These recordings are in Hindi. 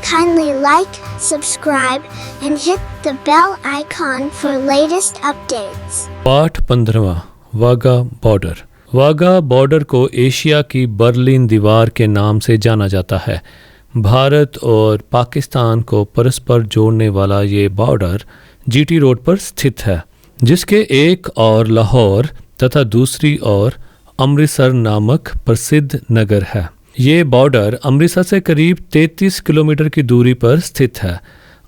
Kindly like, subscribe, and hit the bell icon for latest updates. पाठ 15वां वाघा बॉर्डर। वाघा बॉर्डर को एशिया की बर्लिन दीवार के नाम से जाना जाता है। भारत और पाकिस्तान को परस्पर जोड़ने वाला ये बॉर्डर जीटी रोड पर स्थित है, जिसके एक और लाहौर तथा दूसरी ओर अमृतसर नामक प्रसिद्ध नगर है। ये बॉर्डर अमृतसर से करीब 33 किलोमीटर की दूरी पर स्थित है।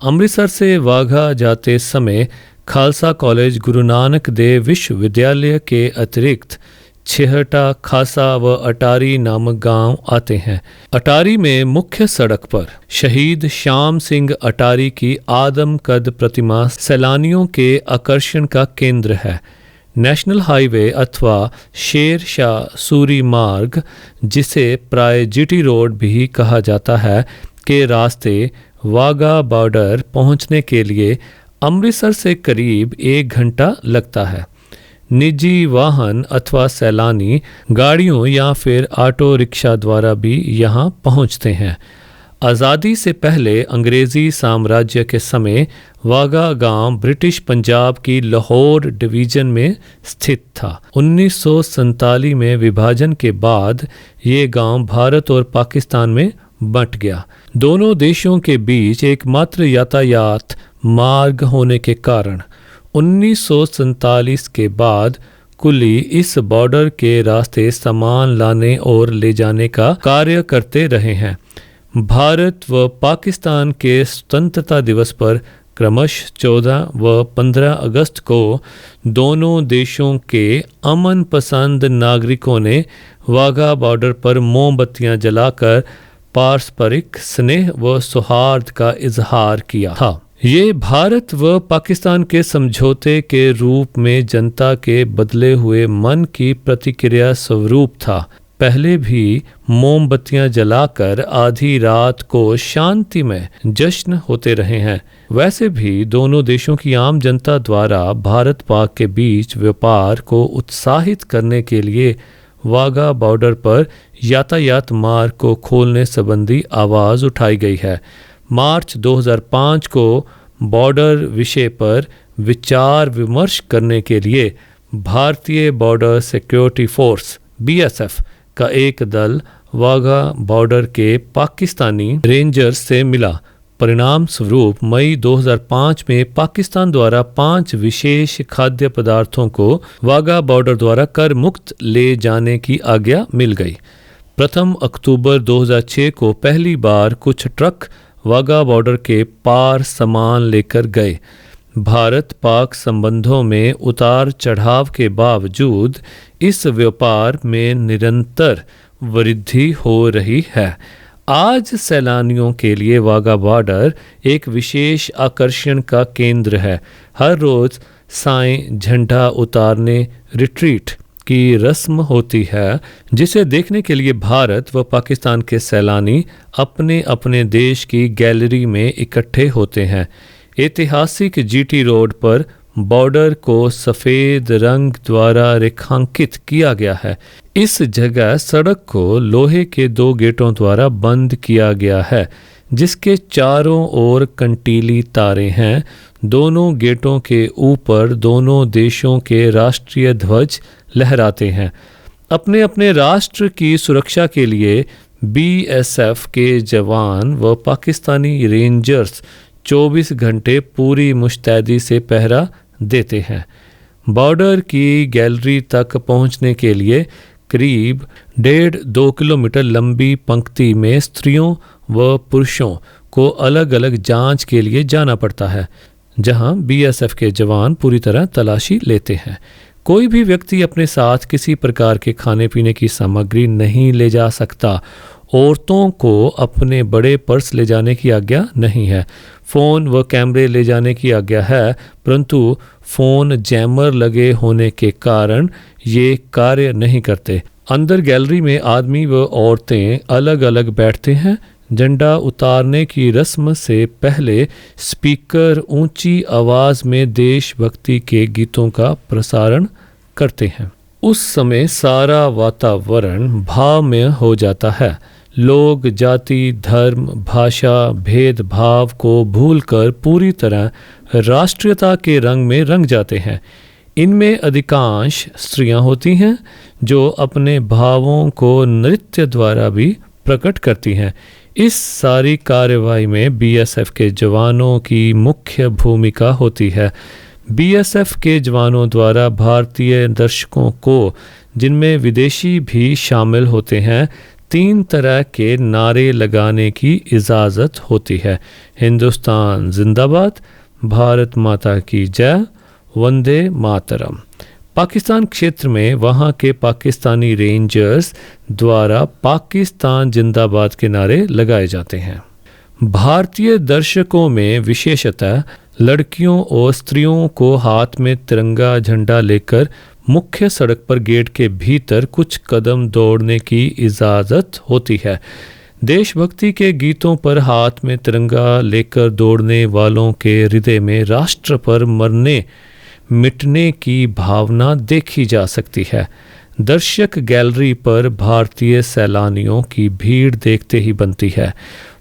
अमृतसर से वाघा जाते समय खालसा कॉलेज, गुरु नानक देव विश्वविद्यालय के अतिरिक्त छेहटा, खासा व अटारी नामक गांव आते हैं। अटारी में मुख्य सड़क पर शहीद श्याम सिंह अटारी की आदमकद प्रतिमा सैलानियों के आकर्षण का केंद्र है। नेशनल हाईवे अथवा शेर शाह सूरी मार्ग, जिसे प्राय जीटी रोड भी कहा जाता है, के रास्ते वाघा बॉर्डर पहुंचने के लिए अमृतसर से करीब 1 घंटा लगता है। निजी वाहन अथवा सैलानी गाड़ियों या फिर ऑटो रिक्शा द्वारा भी यहाँ पहुँचते हैं। आज़ादी से पहले अंग्रेज़ी साम्राज्य के समय वाघा गांव ब्रिटिश पंजाब की लाहौर डिवीज़न में स्थित था। 1947 में विभाजन के बाद ये गांव भारत और पाकिस्तान में बंट गया। दोनों देशों के बीच एकमात्र यातायात मार्ग होने के कारण 1947 के बाद कुली इस बॉर्डर के रास्ते सामान लाने और ले जाने का कार्य करते रहे हैं। भारत व पाकिस्तान के स्वतंत्रता दिवस पर क्रमशः 14 व 15 अगस्त को दोनों देशों के अमन पसंद नागरिकों ने वाघा बॉर्डर पर मोमबत्तियां जलाकर पारस्परिक स्नेह व सौहार्द का इजहार किया था। ये भारत व पाकिस्तान के समझौते के रूप में जनता के बदले हुए मन की प्रतिक्रिया स्वरूप था। पहले भी मोमबत्तियां जलाकर आधी रात को शांति में जश्न होते रहे हैं। वैसे भी दोनों देशों की आम जनता द्वारा भारत पाक के बीच व्यापार को उत्साहित करने के लिए वाघा बॉर्डर पर यातायात मार्ग को खोलने संबंधी आवाज़ उठाई गई है। मार्च 2005 को बॉर्डर विषय पर विचार विमर्श करने के लिए भारतीय बॉर्डर सिक्योरिटी फोर्स BSF का एक दल वाघा बॉर्डर के पाकिस्तानी रेंजर्स से मिला। परिणाम स्वरूप मई 2005 में पाकिस्तान द्वारा 5 विशेष खाद्य पदार्थों को वाघा बॉर्डर द्वारा कर मुक्त ले जाने की आज्ञा मिल गई। प्रथम अक्टूबर 2006 को पहली बार कुछ ट्रक वाघा बॉर्डर के पार सामान लेकर गए। भारत पाक संबंधों में उतार चढ़ाव के बावजूद इस व्यापार में निरंतर वृद्धि हो रही है। आज सैलानियों के लिए वाघा बॉर्डर एक विशेष आकर्षण का केंद्र है। हर रोज़ साएं झंडा उतारने रिट्रीट की रस्म होती है, जिसे देखने के लिए भारत व पाकिस्तान के सैलानी अपने अपने देश की गैलरी में इकट्ठे होते हैं। ऐतिहासिक जीटी रोड पर बॉर्डर को सफ़ेद रंग द्वारा रेखांकित किया गया है। इस जगह सड़क को लोहे के 2 गेटों द्वारा बंद किया गया है, जिसके चारों ओर कंटीली तारें हैं। दोनों गेटों के ऊपर दोनों देशों के राष्ट्रीय ध्वज लहराते हैं। अपने अपने राष्ट्र की सुरक्षा के लिए BSF के जवान व पाकिस्तानी रेंजर्स 24 घंटे पूरी मुस्तैदी से पहरा देते हैं। बॉर्डर की गैलरी तक पहुंचने के लिए करीब 1.5-2 किलोमीटर लंबी पंक्ति में स्त्रियों व पुरुषों को अलग अलग जांच के लिए जाना पड़ता है, जहां BSF के जवान पूरी तरह तलाशी लेते हैं। कोई भी व्यक्ति अपने साथ किसी प्रकार के खाने पीने की सामग्री नहीं ले जा सकता। औरतों को अपने बड़े पर्स ले जाने की आज्ञा नहीं है। फ़ोन व कैमरे ले जाने की आज्ञा है, परंतु फ़ोन जैमर लगे होने के कारण ये कार्य नहीं करते। अंदर गैलरी में आदमी व औरतें अलग अलग बैठते हैं। झंडा उतारने की रस्म से पहले स्पीकर ऊंची आवाज़ में देशभक्ति के गीतों का प्रसारण करते हैं। उस समय सारा वातावरण भावमय हो जाता है। लोग जाति, धर्म, भाषा, भेदभाव को भूलकर पूरी तरह राष्ट्रीयता के रंग में रंग जाते हैं। इनमें अधिकांश स्त्रियां होती हैं जो अपने भावों को नृत्य द्वारा भी प्रकट करती हैं। इस सारी कार्यवाही में बीएसएफ के जवानों की मुख्य भूमिका होती है। बीएसएफ के जवानों द्वारा भारतीय दर्शकों को, जिनमें विदेशी भी शामिल होते हैं, 3 तरह के नारे लगाने की इजाज़त होती है। हिंदुस्तान जिंदाबाद, भारत माता की जय, वंदे मातरम। पाकिस्तान क्षेत्र में वहाँ के पाकिस्तानी रेंजर्स द्वारा पाकिस्तान जिंदाबाद के नारे लगाए जाते हैं। भारतीय दर्शकों में विशेषतः लड़कियों और स्त्रियों को हाथ में तिरंगा झंडा लेकर मुख्य सड़क पर गेट के भीतर कुछ कदम दौड़ने की इजाज़त होती है। देशभक्ति के गीतों पर हाथ में तिरंगा लेकर दौड़ने वालों के हृदय में राष्ट्र पर मरने मिटने की भावना देखी जा सकती है। दर्शक गैलरी पर भारतीय सैलानियों की भीड़ देखते ही बनती है।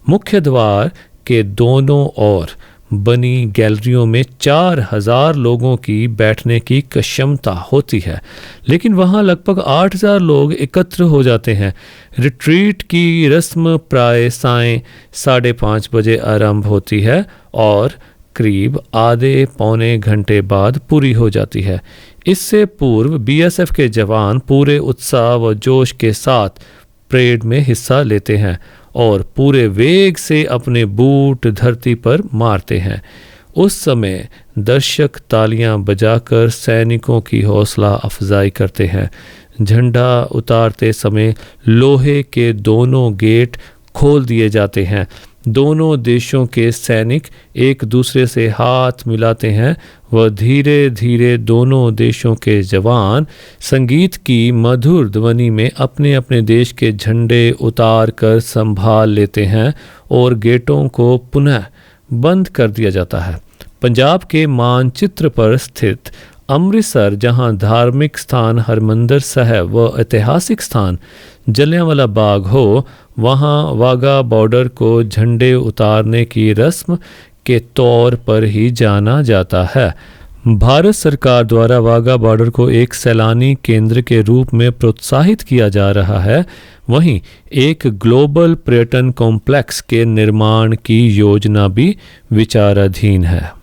मुख्य द्वार के दोनों ओर बनी गैलरियों में 4000 लोगों की बैठने की क्षमता होती है, लेकिन वहां लगभग 8000 लोग एकत्र हो जाते हैं। रिट्रीट की रस्म प्राय सायं 5:30 बजे आरंभ होती है और करीब आधे पौने घंटे बाद पूरी हो जाती है। इससे पूर्व बीएसएफ के जवान पूरे उत्साह व जोश के साथ परेड में हिस्सा लेते हैं और पूरे वेग से अपने बूट धरती पर मारते हैं। उस समय दर्शक तालियां बजाकर सैनिकों की हौसला अफजाई करते हैं। झंडा उतारते समय लोहे के दोनों गेट खोल दिए जाते हैं। दोनों देशों के सैनिक एक दूसरे से हाथ मिलाते हैं व धीरे धीरे दोनों देशों के जवान संगीत की मधुर ध्वनि में अपने अपने देश के झंडे उतार कर संभाल लेते हैं और गेटों को पुनः बंद कर दिया जाता है। पंजाब के मानचित्र पर स्थित अमृतसर, जहां धार्मिक स्थान हरमंदिर साहिब व ऐतिहासिक स्थान जलियांवाला बाग हो, वहां वाघा बॉर्डर को झंडे उतारने की रस्म के तौर पर ही जाना जाता है। भारत सरकार द्वारा वाघा बॉर्डर को एक सैलानी केंद्र के रूप में प्रोत्साहित किया जा रहा है। वहीं एक ग्लोबल पर्यटन कॉम्प्लेक्स के निर्माण की योजना भी विचाराधीन है।